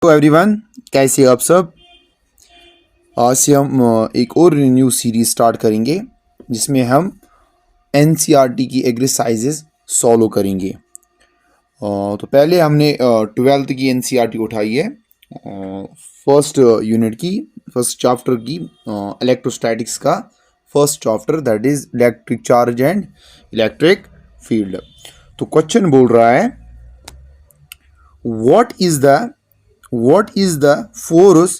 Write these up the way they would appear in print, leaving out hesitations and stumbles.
Hello everyone, कैसे आप सब। आज से हम एक और न्यू सीरीज स्टार्ट करेंगे जिसमें हम एनसीईआरटी की एक्सरसाइजेस सॉल्व करेंगे। तो पहले हमने 12th की एनसीईआरटी उठाई है, फर्स्ट यूनिट की, फर्स्ट चैप्टर की, इलेक्ट्रोस्टैटिक्स का first chapter, that is electric charge and electric field. तो क्वेश्चन बोल रहा है what is the force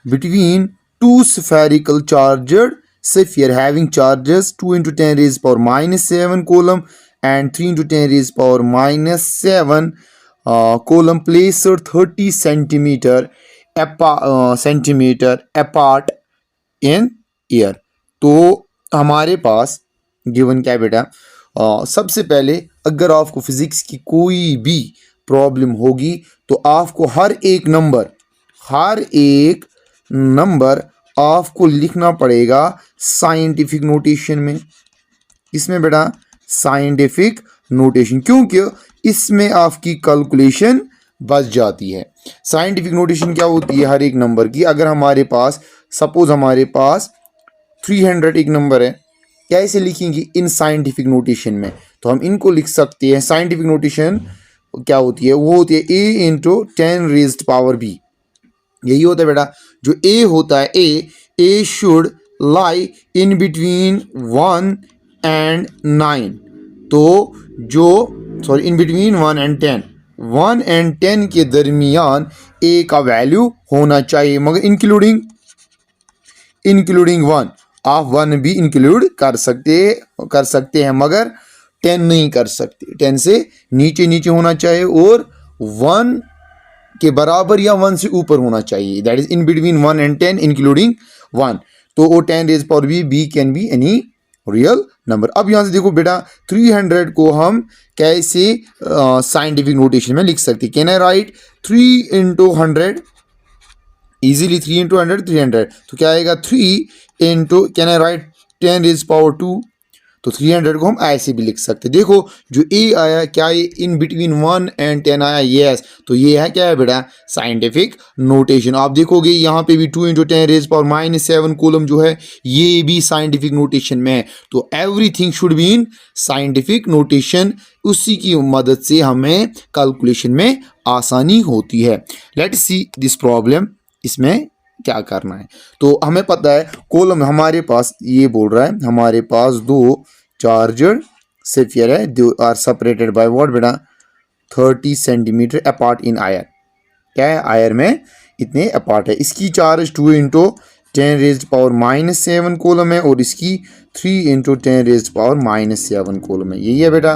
between two spherical charged sphere having charges 2 into 10 raised power minus 7 coulomb and 3 into 10 raised power minus 7 coulomb placed 30 centimeter apart in air। तो हमारे पास given क्या है बेटा, सबसे पहले अगर आपको फिजिक्स की कोई भी प्रॉब्लम होगी तो आपको हर एक नंबर आपको लिखना पड़ेगा साइंटिफिक नोटेशन में। इसमें बेटा साइंटिफिक नोटेशन, क्योंकि इसमें आपकी कैलकुलेशन बच जाती है। साइंटिफिक नोटेशन क्या होती है हर एक नंबर की। अगर हमारे पास सपोज हमारे पास 300 एक नंबर है, कैसे लिखेंगे इन साइंटिफिक नोटेशन में, तो हम इनको लिख सकते हैं। साइंटिफिक नोटेशन क्या होती है, वो होती है a into 10 raised power b। यही होता है बेटा, जो a होता है a should lie in between 1 and 9। तो जो इन बिटवीन 1 एंड 10 के दरमियान a का वैल्यू होना चाहिए, मगर इंक्लूडिंग 1। आप 1 भी इंक्लूड कर सकते हैं मगर 10 नहीं कर सकते। 10 से नीचे होना चाहिए और 1 के बराबर या 1 से ऊपर होना चाहिए, that is in between 1 and 10 including 1। तो वो 10 raise power b can be any real number. अब यहां से देखो बेटा, 300 को हम कैसे साइंटिफिक नोटेशन में लिख सकते। Can I write 3 into 100 easily. 3 into 100 300, तो क्या आएगा 3 into, can I write 10 raise power 2, तो 300 को हम ऐसे भी लिख सकते। देखो जो a आया, क्या ये इन बिटवीन 1 एंड 10 आया, यस। तो ये है क्या है बेटा, साइंटिफिक नोटेशन। आप देखोगे यहाँ पे भी 2 into 10 raise power minus 7 coulomb जो है ये भी साइंटिफिक नोटेशन में है। तो everything should be in scientific notation, उसी की मदद से हमें कैलकुलेशन में आसानी होती है। लेट्स सी दिस प्रॉब्लम, इसमें क्या करना है। तो हमें पता है कॉलम हमारे पास ये बोल रहा है, हमारे पास दो चार्जर स्फीयर है, दो आर सेपरेटेड बाय व्हाट बेटा 30 सेंटीमीटर अपार्ट इन आयर। क्या है, आयर में इतने अपार्ट है। इसकी charge 2 into 10 raised power minus 7 column है और इसकी 3 into 10 raised power minus 7 column है। यही है बेटा,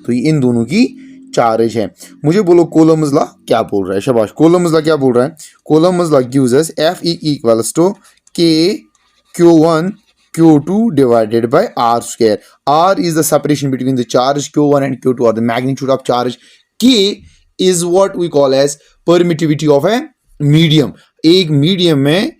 तो ये इन दोनों की चार्ज है। मुझे बोलो कूलम्स लॉ क्या बोल रहा है। शाबाश, कूलम्स लॉ क्या बोल रहा है। Coulomb's law gives us F equals to K Q1 Q2 divided by R square. R is the separation between the charge Q1 and Q2 or the magnitude of charge. K is what we call as permittivity of a medium. एक medium में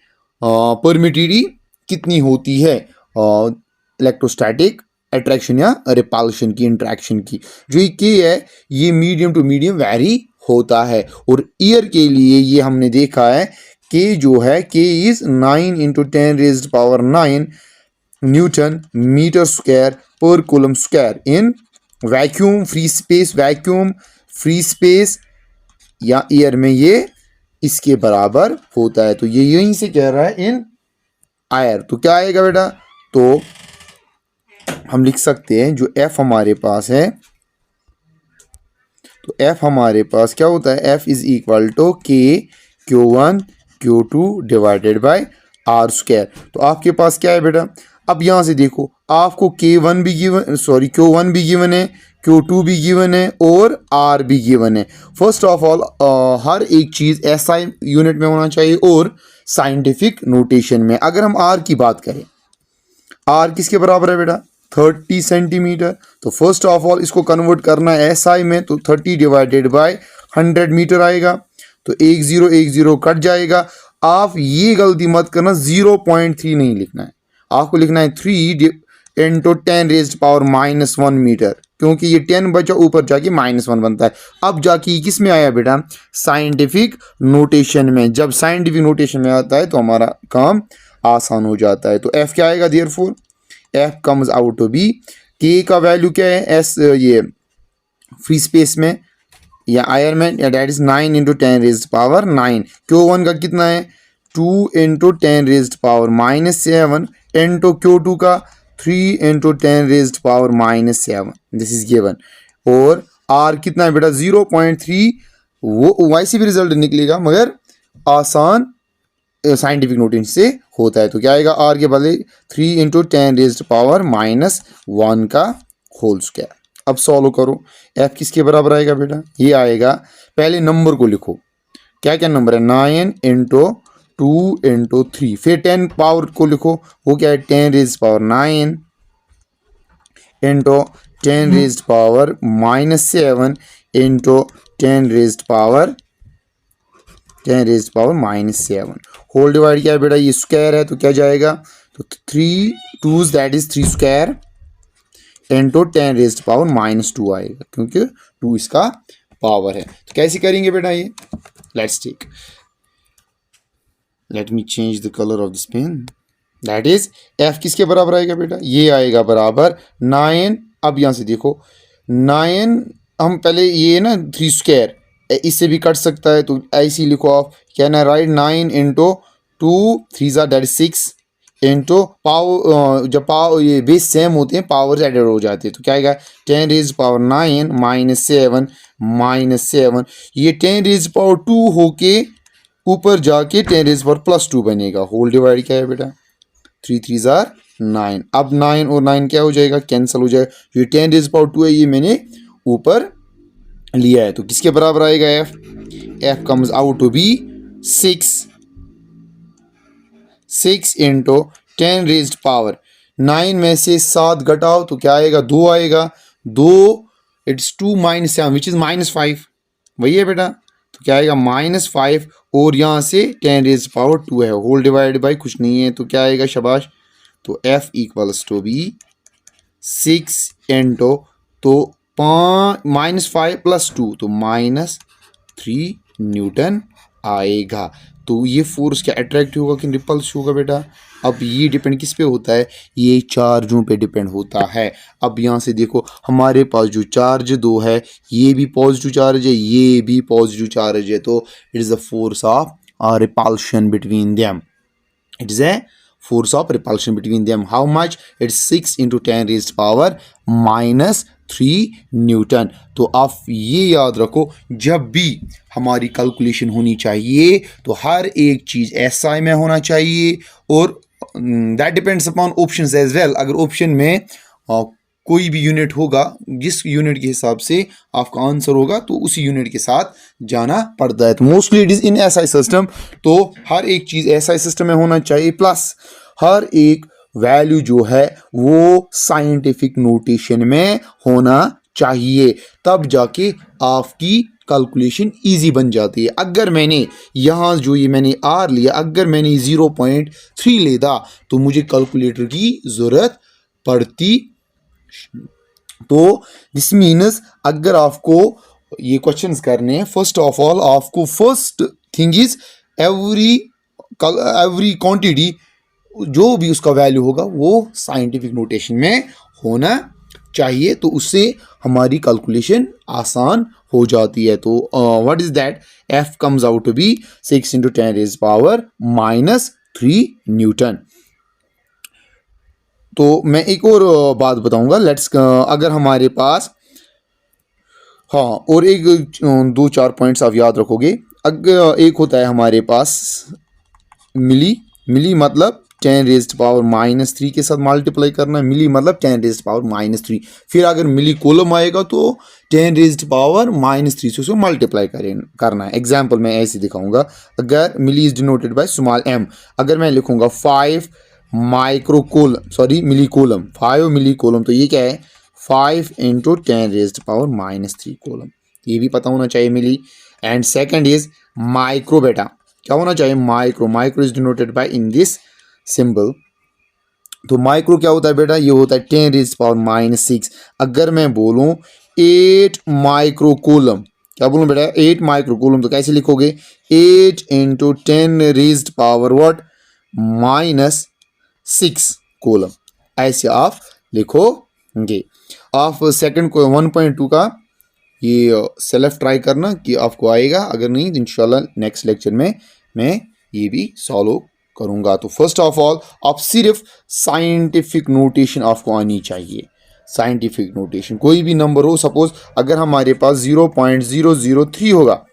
permittivity कितनी होती है electrostatic attraction या repulsion की, interaction की। जो ये के है ये मीडियम टू मीडियम वैरी होता है। और ईयर के लिए ये हमने देखा है के जो है के is 9 into 10 raised power 9 newton metre square पर coulomb square in vacuum free space या ईयर में ये इसके बराबर होता है। तो ये यहीं से कह रहा है इन आयर। तो क्या आएगा बेटा, तो हम लिख सकते हैं जो F हमारे पास है, तो F हमारे पास क्या होता है, F is equal to K Q1 Q2 divided by R square. तो आपके पास क्या है बेटा, अब यहां से देखो आपको Q1 भी गिवन है, Q2 भी गिवन है और R भी गिवन है। फर्स्ट ऑफ ऑल हर एक चीज SI यूनिट में होना चाहिए और साइंटिफिक नोटेशन में। अगर हम R की बात करें, R किसके बराबर है बेटा 30 सेंटीमीटर। तो फर्स्ट ऑफ ऑल इसको कन्वर्ट करना है SI में, तो 30 डिवाइडेड बाय 100 मीटर आएगा। तो 10 कट जाएगा। आप ये गलती मत करना, 0.3 नहीं लिखना है, आपको लिखना है 3 into 10 raised power minus 1 metre. क्योंकि ये 10 बचा, ऊपर जाके -1 बनता है। अब जाके ये किस में आया बेटा? साइंटिफिक नोटेशन में। जब साइंटिफिक नोटेशन में आता है तो हमारा काम आसान हो जाता है। तो एफ क्या आएगा? Therefore F comes out to be, K का वैल्यू क्या है? एस ये फ्री स्पेस में या आयर में, डेट इज 9 × 10⁻⁹। Q1 का कितना है? 2 × 10⁻⁻7 इंटू Q2 का 3 × 10⁻⁻7। This is given. और R कितना है बेटा? 0.3। वो वैसे भी रिजल्ट निकलेगा मगर आसान साइंटिफिक नोटेशन से होता है। तो क्या आएगा? R के बदले 3 × 10⁻⁻1 का होल स्क्वायर। अब सॉल्व करो। F किसके बराबर आएगा बेटा? ये आएगा, पहले नंबर को लिखो, क्या क्या नंबर है? 9 × 2 × 3, फिर 10 पावर को लिखो, वो क्या है? 10⁻⁹ × 10⁻⁻7 × 10⁻⁻7 होल डिवाइड क्या है बेटा? ये स्क्वायर है तो क्या जाएगा? तो 3 2s that is 3 square into 10⁻⁻2 आएगा, क्योंकि 2 इसका पावर है। तो कैसे करेंगे बेटा ये? Let's take, let me change the colour of this pen. That is F किसके बराबर आएगा बेटा? ये आएगा बराबर 9। अब यहां से देखो 9, हम पहले ये ना 3 स्क्वायर इससे भी कट सकता है, तो ऐसे ही लिखो आप, क्या ना right? 9 × 2 3 that is 6 into power, जब पावर ये बेस सेम होते हैं पावर एडेड हो जाते हैं, तो क्या आएगा? 10⁻⁹ -7 ये 10⁻² होके ऊपर जाके 10⁻+2 बनेगा। होल डिवाइड क्या है बेटा? 3 3 9। अब 9 और 9 क्या हो जाएगा? कैंसिल हो जाएगा। ये 10⁻² है, ये मैंने ऊपर लिया है, तो किसके बराबर आएगा? F comes out to be 6 × 10⁻⁹ में से 7 घटाओ तो क्या आएगा? 2 आएगा। 2 इट्स 2 - 7 विच इज -5, वही है बेटा। तो क्या आएगा? -5 और यहाँ से 10⁻² है, होल डिवाइड बाई कुछ नहीं है, तो क्या आएगा? शाबाश। तो F इक्वल्स टू बी 6 × तो -5 + 2 तो -3 न्यूटन आएगा। तो ये फोर्स क्या अट्रैक्टिव होगा कि रिपल्स होगा बेटा? अब ये डिपेंड किस पे होता है? ये चार्जों पे डिपेंड होता है। अब यहाँ से देखो हमारे पास जो चार्ज 2 है, ये भी पॉजिटिव चार्ज है, ये भी पॉजिटिव चार्ज है, तो it is the force of repulsion between them. It is a force of repulsion between them. How much? It's 6 × 10⁻³ newton. तो आप ये याद रखो, जब भी हमारी कैलकुलेशन होनी चाहिए तो हर एक चीज़ SI में होना चाहिए, और that depends upon options as well. अगर ऑप्शन में कोई भी यूनिट होगा, जिस यूनिट के हिसाब से आपका आंसर होगा तो उसी यूनिट के साथ जाना पड़ता है। तो mostly it is in SI system, तो हर एक चीज़ SI सिस्टम में होना चाहिए, प्लस हर एक वैल्यू जो है वो साइंटिफिक नोटेशन में होना चाहिए, तब जाके आपकी कैलकुलेशन इजी बन जाती है। अगर मैंने यहाँ जो ये मैंने R लिया, अगर मैंने 0.3 लेता तो मुझे कैलकुलेटर की ज़रूरत पड़ती। तो दिस मीन्स अगर आपको ये क्वेश्चंस करने हैं, फर्स्ट ऑफ ऑल आपको first thing is every quantity जो भी उसका वैल्यू होगा वो साइंटिफिक नोटेशन में होना चाहिए, तो उससे हमारी कैलकुलेशन आसान हो जाती है। तो what is that? F comes out to be 6 × 10⁻³ newton. तो मैं एक और बात बताऊंगा। लेट्स अगर हमारे पास, हाँ, और एक 2-4 पॉइंट्स आप याद रखोगे। अगर एक होता है हमारे पास मिली मतलब 10⁻³ के साथ मल्टीप्लाई करना है, मिली मतलब 10⁻³ फिर अगर मिली कॉलम आएगा तो 10⁻³ से उसको मल्टीप्लाई करना है। एग्जाम्पल मैं ऐसे दिखाऊंगा। अगर milli is denoted by small m, अगर मैं लिखूंगा 5 मिली कॉलम 5 मिली कॉलम, तो ये क्या है? 5 × 10⁻³ कॉलम, ये भी पता होना चाहिए मिली। एंड सेकंड इज माइक्रो, बेटा क्या होना चाहिए? Micro is denoted bye in this symbol तो माइक्रो क्या होता है बेटा, ये होता है 10⁻⁻⁶। अगर मैं बोलूँ 8 माइक्रो कूलम, क्या बोलूँ बेटा 8 माइक्रो कूलम, तो कैसे लिखोगे 8 इंटू 10⁻⁻ व्हाट -6 कूलम, ऐसे आप लिखोगे। आप सेकंड को 1.2 का ये सेल्फ ट्राई करना कि आपको आएगा, अगर नहीं तो इंशाल्लाह नेक्स्ट लेक्चर में मैं ये भी सॉल्व करूँगा। तो फर्स्ट ऑफ ऑल आप सिर्फ साइंटिफिक नोटेशन आपको आनी चाहिए। साइंटिफिक नोटेशन कोई भी नंबर हो, सपोज अगर हमारे पास 0.003 होगा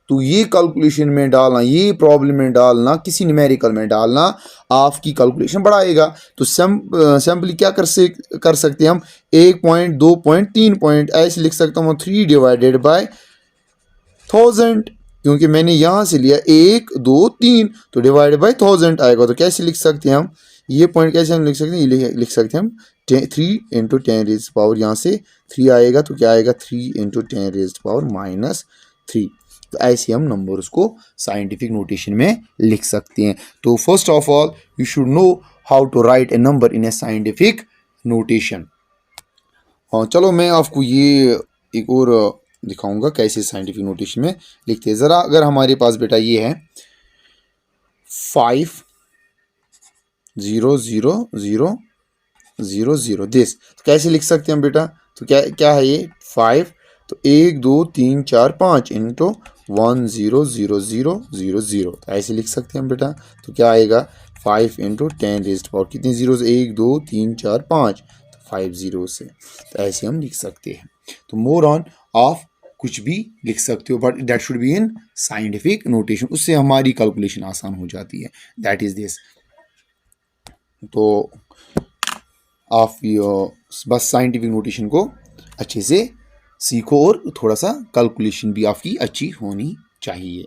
तो ये कैलकुलेशन में डालना, ये प्रॉब्लम में डालना, किसी न्यूमेरिकल में डालना आपकी कैलकुलेशन बढ़ाएगा। तो सिंपली क्या कर सकते हैं हम 1 पॉइंट 2 पॉइंट 3 पॉइंट ऐसे लिख सकता हूँ 3 डिवाइडेड बाय 1000, क्योंकि मैंने यहाँ से लिया 1 2 3 तो डिवाइडेड बाय 1000 आएगा। तो कैसे लिख सकते हैं हम ये पॉइंट, कैसे हम लिख सकते हैं, ये लिख सकते हैं हम 3 इंटू 10⁻, यहाँ से 3 आएगा तो क्या आएगा 3 इंटू 10⁻⁻3। तो ऐसे हम नंबर्स को साइंटिफिक नोटेशन में लिख सकते हैं। तो first of all you should know how to write a number in a scientific notation. हाँ चलो मैं आपको ये एक और दिखाऊंगा कैसे साइंटिफिक नोटेशन में लिखते हैं। ज़रा अगर हमारे पास बेटा ये है 5 0 0 0 0 0 दिस, तो कैसे लिख सकते हैं हम बेटा, तो क्या क्या है ये 5, तो 1 2 3 4 5 इंटू 1 0 0 0 0 0, तो ऐसे लिख सकते हैं हम बेटा। तो क्या आएगा 5 इंटू 10⁻, कितने जीरो से 1 2 3 4 5, तो 5 जीरो से, तो ऐसे हम लिख सकते हैं। तो मोर ऑन आप कुछ भी लिख सकते हो, but that should be in scientific notation, उससे हमारी कैलकुलेशन आसान हो जाती है, दैट इज दिस। तो आप बस साइंटिफिक नोटेशन को अच्छे से सीखो और थोड़ा सा कैलकुलेशन भी आपकी अच्छी होनी चाहिए।